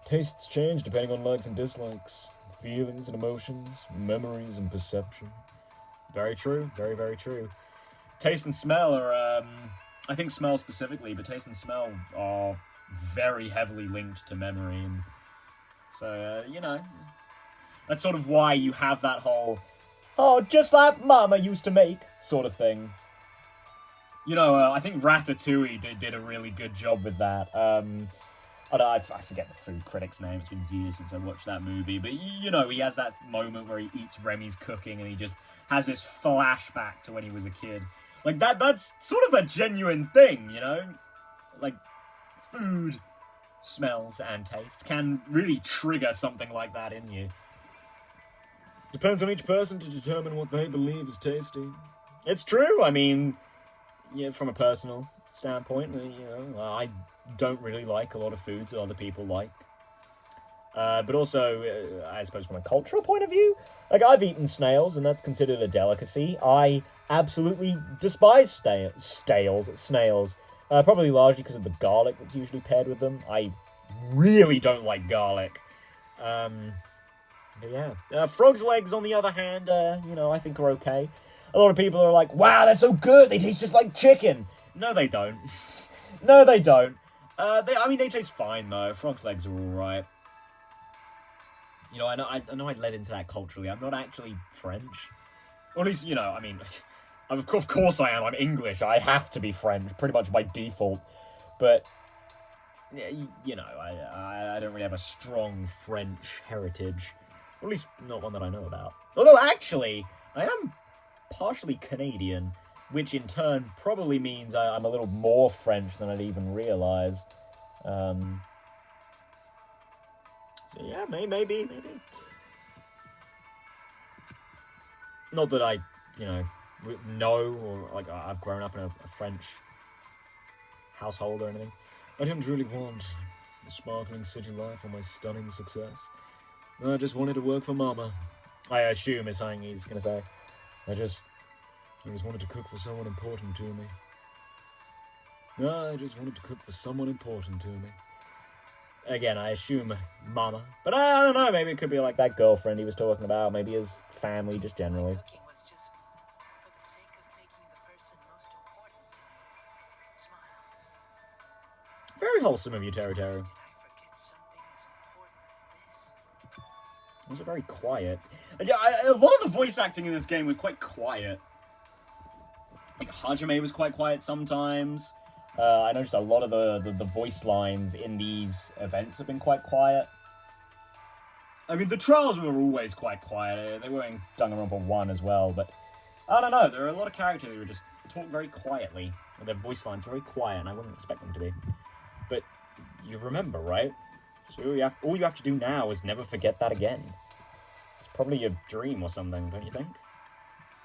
Tastes change depending on likes and dislikes, feelings and emotions, memories and perception. Very true. Very, very true. Taste and smell are, I think smell specifically, but taste and smell are very heavily linked to memory. And so, you know, that's sort of why you have that whole, oh, just like Mama used to make sort of thing. You know, I think Ratatouille did a really good job with that. I forget the food critic's name. It's been years since I watched that movie. But, you know, he has that moment where he eats Remy's cooking and he just has this flashback to when he was a kid. Like, that's sort of a genuine thing, you know? Like, food, smells, and taste can really trigger something like that in you. Depends on each person to determine what they believe is tasty. It's true, I mean, yeah, from a personal standpoint, you know, I don't really like a lot of foods that other people like. But also, I suppose from a cultural point of view, like, I've eaten snails, and that's considered a delicacy. I absolutely despise snails. Probably largely because of the garlic that's usually paired with them. I really don't like garlic. But yeah. Frog's legs, on the other hand, you know, I think are okay. A lot of people are like, wow, they're so good, they taste just like chicken. No, they don't. No, they don't. They taste fine, though. Frog's legs are alright. You know, I know I led into that culturally. I'm not actually French. Or at least, you know, I mean, of course I am. I'm English. I have to be French, pretty much by default. But, you know, I don't really have a strong French heritage. Or at least not one that I know about. Although, actually, I am partially Canadian, which in turn probably means I'm a little more French than I'd even realise. So yeah, maybe. Not that I, you know or like I've grown up in a French household or anything. I didn't really want the sparkling city life or my stunning success. No, I just wanted to work for Mama. I assume is something he's gonna say. I just wanted to cook for someone important to me. No, I just wanted to cook for someone important to me. Again, I assume Mama. But I don't know, maybe it could be like that girlfriend he was talking about, maybe his family, just generally. Cooking was just for the sake of making the person most important to me smile. Very wholesome of you, Teruteru. Did I forget something as important as this? Was it very quiet? Yeah, a lot of the voice acting in this game was quite quiet. Like, Hajime was quite quiet sometimes. I noticed a lot of the voice lines in these events have been quite quiet. I mean, the trials were always quite quiet. They were in Danganronpa 1 as well, but I don't know. There are a lot of characters who just talk very quietly. Their voice lines are very quiet, and I wouldn't expect them to be. But you remember, right? So all you have to do now is never forget that again. It's probably a dream or something, don't you think?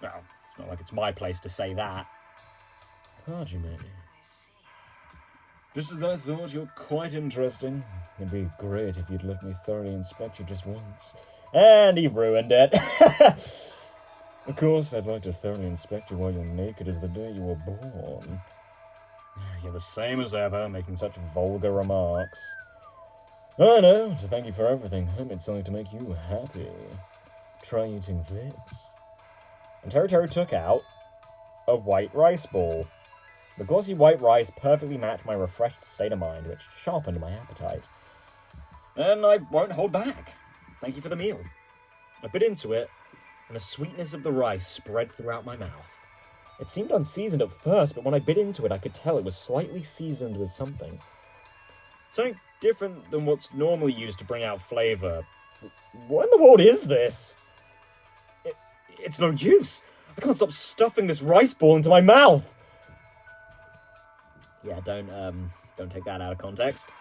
Well, it's not like it's my place to say that. Hajime. I see. Just as I thought, you're quite interesting. It'd be great if you'd let me thoroughly inspect you just once. And he ruined it. Of course, I'd like to thoroughly inspect you while you're naked as the day you were born. You're the same as ever, making such vulgar remarks. I know, to thank you for everything. I made something to make you happy. Try eating this. And Teruteru took out a white rice ball. The glossy white rice perfectly matched my refreshed state of mind, which sharpened my appetite. And I won't hold back. Thank you for the meal. I bit into it, and the sweetness of the rice spread throughout my mouth. It seemed unseasoned at first, but when I bit into it, I could tell it was slightly seasoned with something. Something different than what's normally used to bring out flavor. What in the world is this? It's no use. I can't stop stuffing this rice ball into my mouth. Yeah, don't take that out of context.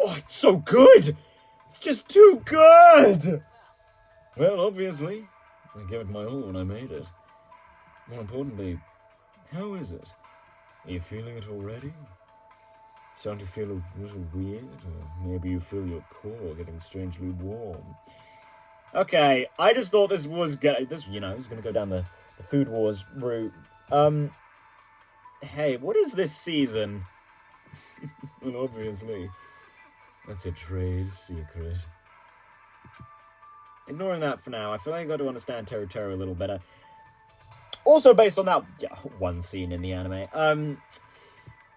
Oh, it's so good! It's just too good! Well, obviously, I gave it my all when I made it. More importantly, how is it? Are you feeling it already? Starting to feel a little weird? Or maybe you feel your core getting strangely warm. Okay, I just thought this was gonna go down the Food Wars route. Hey, what is this season? Well, obviously, that's a trade secret. Ignoring that for now, I feel like I got to understand Teruteru a little better. Also, based on that one scene in the anime,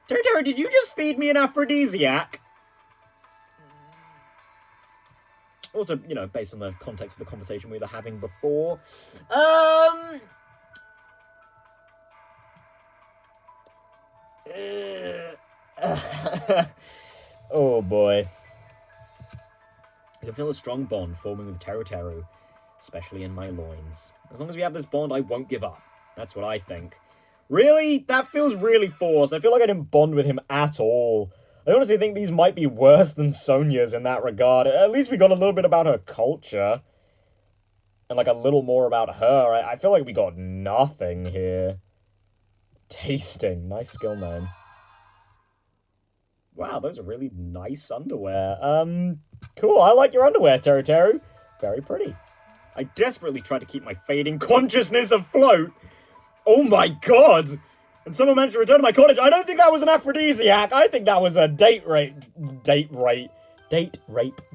Teruteru, did you just feed me an aphrodisiac? Also, based on the context of the conversation we were having before, oh boy. I can feel a strong bond forming with Teruteru, especially in my loins. As long as we have this bond, I won't give up. That's what I think. Really? That feels really forced. I feel like I didn't bond with him at all. I honestly think these might be worse than Sonya's in that regard. At least we got a little bit about her culture. And like a little more about her. I feel like we got nothing here. Tasting. Nice skill name. Wow, those are really nice underwear. Cool, I like your underwear, Teruteru. Very pretty. I desperately tried to keep my fading consciousness afloat. Oh my god! And someone mentioned Return to My Cottage. I don't think that was an aphrodisiac. I think that was a date rape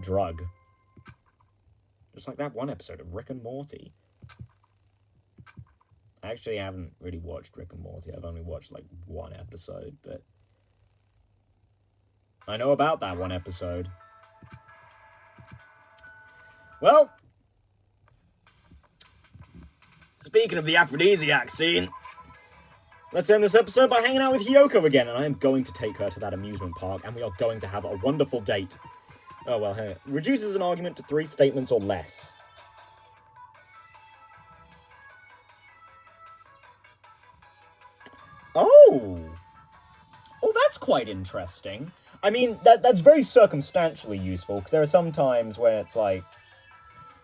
drug. Just like that one episode of Rick and Morty. I actually haven't really watched Rick and Morty. I've only watched like one episode, but I know about that one episode. Well, speaking of the aphrodisiac scene, let's end this episode by hanging out with Hiyoko again, and I am going to take her to that amusement park, and we are going to have a wonderful date. Oh, well, hey, reduces an argument to 3 statements or less. Oh, that's quite interesting. I mean, that's very circumstantially useful, because there are some times where it's like,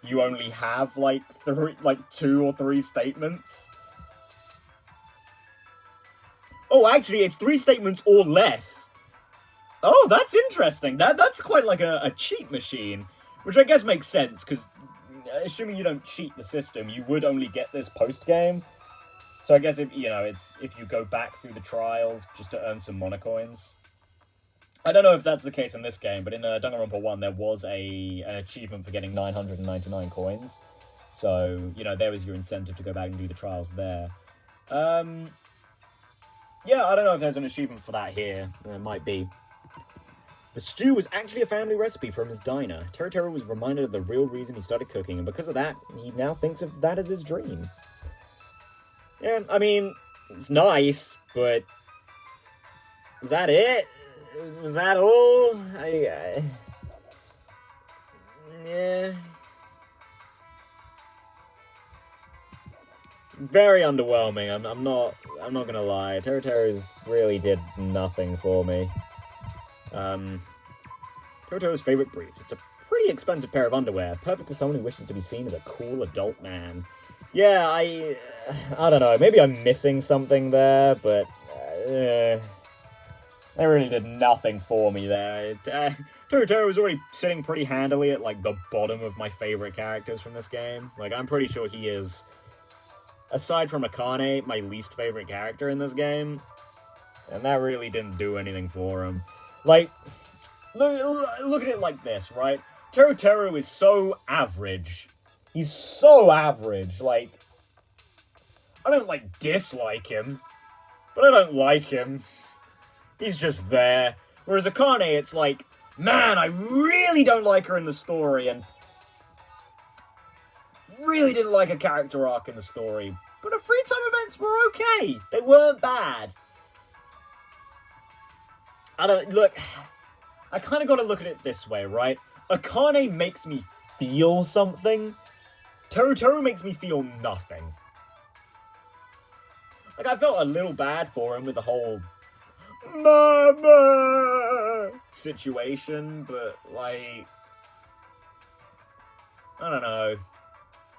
you only have, like, 2 or 3 statements. Oh, actually, it's 3 statements or less. Oh, that's interesting. That's quite like a cheat machine, which I guess makes sense, because assuming you don't cheat the system, you would only get this post-game. So I guess if you go back through the trials just to earn some monocoins. I don't know if that's the case in this game, but in Danganronpa 1 there was an achievement for getting 999 coins. So, there was your incentive to go back and do the trials there. Yeah, I don't know if there's an achievement for that here. There might be. The stew was actually a family recipe from his diner. Teruteru was reminded of the real reason he started cooking, and because of that, he now thinks of that as his dream. Yeah, I mean, it's nice, but... Was that it? Was that all? Yeah... Very underwhelming. I'm not gonna lie. Teruteru's really did nothing for me. Teruteru's favorite briefs. It's a pretty expensive pair of underwear, perfect for someone who wishes to be seen as a cool adult man. Yeah, I don't know. Maybe I'm missing something there, but they really did nothing for me there. Teruteru was already sitting pretty handily at like the bottom of my favorite characters from this game. Like, I'm pretty sure he is, aside from Akane, my least favorite character in this game. And that really didn't do anything for him. Like, look at it like this, right? Teruteru is so average. He's so average. Like, I don't, like, dislike him. But I don't like him. He's just there. Whereas Akane, it's like, man, I really don't like her in the story, and really didn't like a character arc in the story, but her free time events were okay. They weren't bad. I kind of got to look at it this way, right? Akane makes me feel something. Teruteru makes me feel nothing. Like, I felt a little bad for him with the whole Mama situation, but, like, I don't know.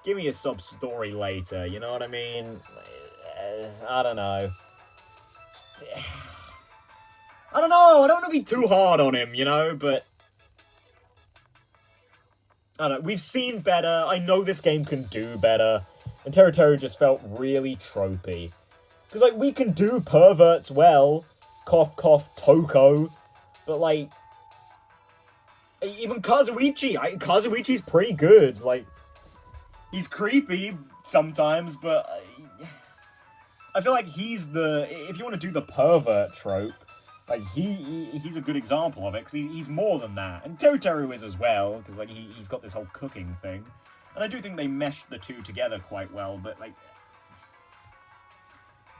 Give me a sub-story later, you know what I mean? I don't know. I don't know, I don't want to be too hard on him, but... I don't know, we've seen better, I know this game can do better, and Teruteru just felt really tropey. Because, like, we can do perverts well, cough, cough, Toko, but, like... Even Kazuichi, Kazuichi's pretty good, like... He's creepy sometimes, but I feel like he's the... If you want to do the pervert trope, like, he's a good example of it, because he's more than that. And Teruteru is as well, because, like, he's got this whole cooking thing. And I do think they meshed the two together quite well, but, like...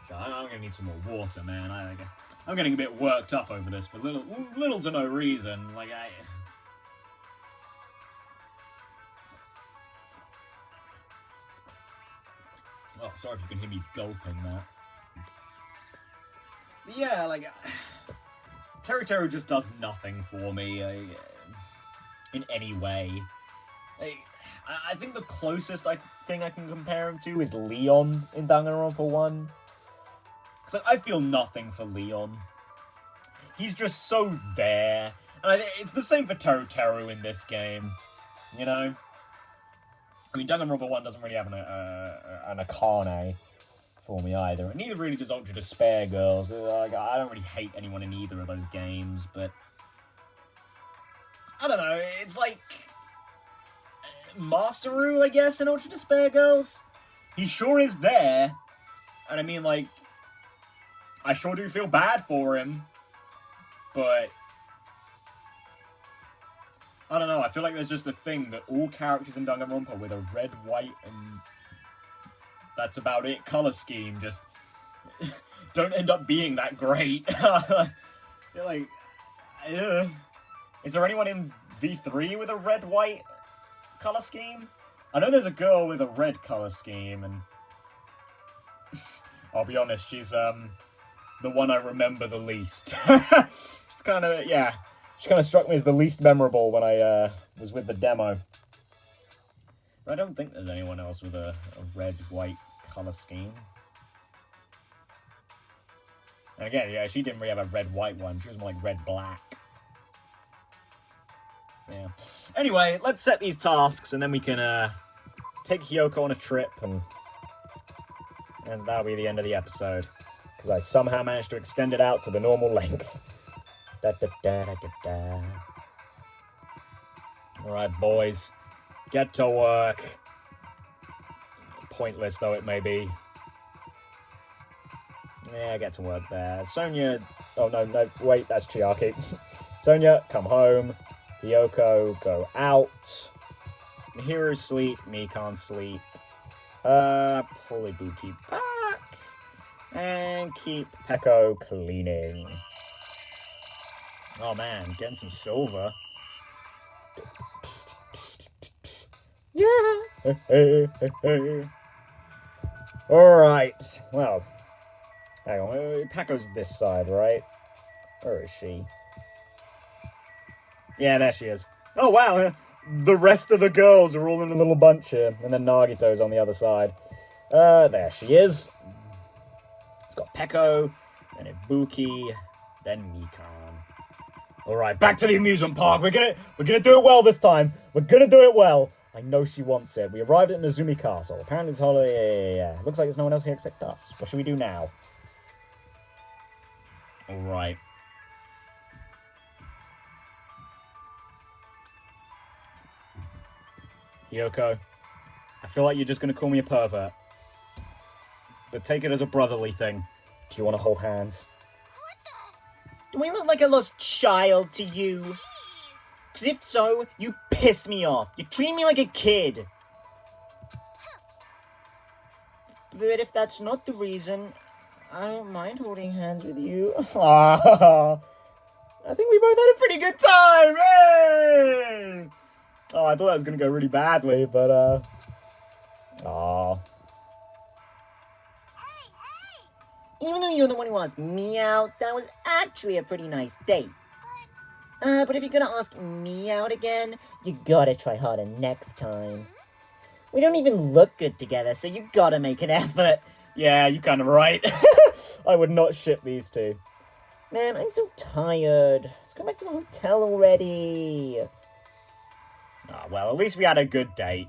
So I'm gonna need some more water, man. I'm getting a bit worked up over this for little to no reason. Like, Oh, sorry if you can hear me gulping that. But yeah, like... Teruteru just does nothing for me in any way. I think the closest thing I can compare him to is Leon in Danganronpa 1. Because I feel nothing for Leon. He's just so there. And it's the same for Teruteru in this game. You know? I mean, Danganronpa 1 doesn't really have an Akane for me either. And neither really does Ultra Despair Girls. Like, I don't really hate anyone in either of those games, but... I don't know, it's like... Masaru, I guess, in Ultra Despair Girls? He sure is there. And I mean, like... I sure do feel bad for him. But... I don't know, I feel like there's just a thing that all characters in Danganronpa with a red, white, and that's about it color scheme just don't end up being that great. You're like, is there anyone in V3 with a red, white color scheme? I know there's a girl with a red color scheme, and I'll be honest, she's the one I remember the least. She's kind of, yeah. She kind of struck me as the least memorable when I was with the demo. But I don't think there's anyone else with a red-white colour scheme. And again, yeah, she didn't really have a red-white one. She was more like red-black. Yeah. Anyway, let's set these tasks, and then we can take Hiyoko on a trip, and that'll be the end of the episode. Because I somehow managed to extend it out to the normal length. Da, da, da, da, da, da. Alright, boys. Get to work. Pointless though it may be. Yeah, get to work there. Sonia... Oh, no, wait, that's Chiaki. Sonia, come home. Hiyoko, go out. Mihiru, sleep. Mikan, sleep. Pull Ibuki back. And keep Peko cleaning. Oh man, getting some silver. Yeah! Alright, well. Hang on, Peko's this side, right? Where is she? Yeah, there she is. Oh wow, the rest of the girls are all in a little bunch here. And then Nagito's on the other side. There she is. It's got Peko, then Ibuki, then Mikan. Alright, back to the amusement park. We're gonna do it well this time. We're gonna do it well. I know she wants it. We arrived at Nezumi Castle. Apparently it's holiday. Yeah. Looks like there's no one else here except us. What should we do now? Alright. Hiyoko, I feel like you're just gonna call me a pervert. But take it as a brotherly thing. Do you want to hold hands? Do I look like a lost child to you? Because if so, you piss me off. You treat me like a kid. But if that's not the reason, I don't mind holding hands with you. I think we both had a pretty good time. Hey! Oh, I thought that was going to go really badly, but, Aw. Even though you're the one who asked me out, that was actually a pretty nice date. But if you're gonna ask me out again, you gotta try harder next time. We don't even look good together, so you gotta make an effort. Yeah, you're kind of right. I would not ship these two. Man, I'm so tired. Let's go back to the hotel already. Ah, well, at least we had a good date.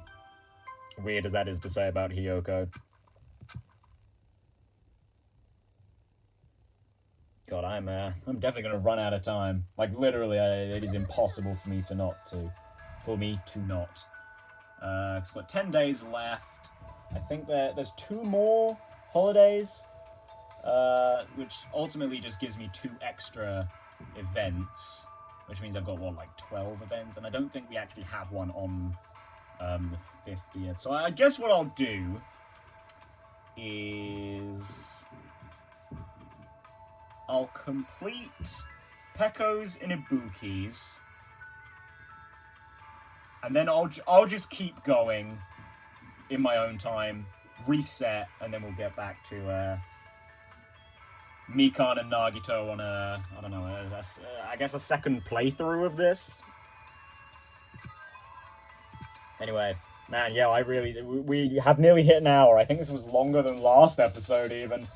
Weird as that is to say about Hiyoko. God, I'm definitely gonna run out of time. Like, literally, it is impossible for me to not. It's got 10 days left. I think there's 2 more holidays, which ultimately just gives me 2 extra events, which means I've got, 12 events, and I don't think we actually have one on the 50th. So I guess what I'll do is I'll complete Peko's and Ibuki's, and then I'll just keep going in my own time, reset, and then we'll get back to Mikan and Nagito on I guess a second playthrough of this. Anyway, man, yeah, we have nearly hit an hour. I think this was longer than last episode even.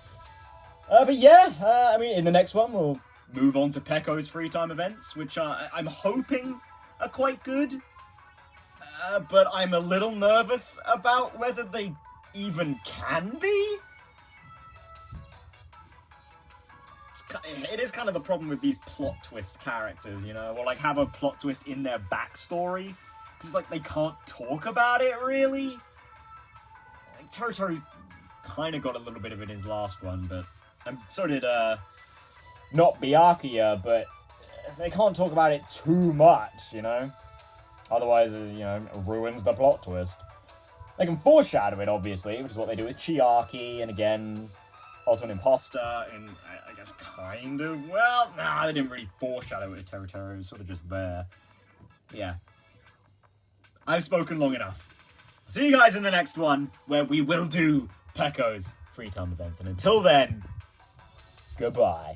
But yeah, I mean, in the next one, we'll move on to Peko's free time events, which I'm hoping are quite good. But I'm a little nervous about whether they even can be. It is kind of the problem with these plot twist characters, you know, or have a plot twist in their backstory. Because, they can't talk about it, really. Teruteru's kind of got a little bit of it in his last one, but... And so did, not Byakuya, but they can't talk about it too much, you know? Otherwise, it ruins the plot twist. They can foreshadow it, obviously, which is what they do with Chiaki, and again, also an imposter, and I guess kind of, they didn't really foreshadow it with Teruteru, it was sort of just there. Yeah. I've spoken long enough. See you guys in the next one, where we will do Peko's free time events, and until then... Goodbye.